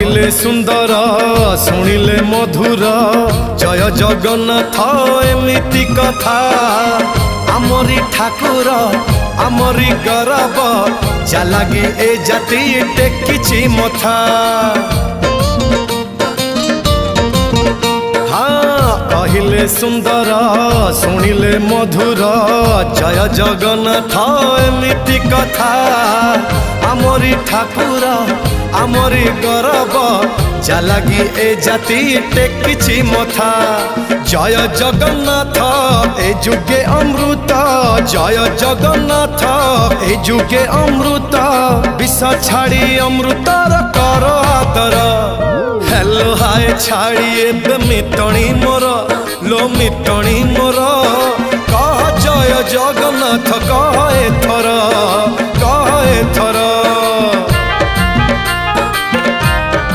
कहिले सुंदर शुणिले मधुर जय जगन्नाथ एमिति कथा आमरी ठाकुर आमरी गौरव जालागी ए जाति टेकिछि मथा। हाँ कहिले सुंदर शुणिले मधुर जय जगन्नाथ एमिति कथा आमरी ठाकुर आमरी गौरव जालागी ए जाति टेकिछि मथा। जय जगन्नाथ ए जुगे अमृत जय जगन्नाथ ए जुगे अमृत विष छाड़ी अमृतर कर आदर। हेलो हाय छाड़ी एबे मितणी मोर लो मितणी मोर कह जय जगन्नाथ कह एथर।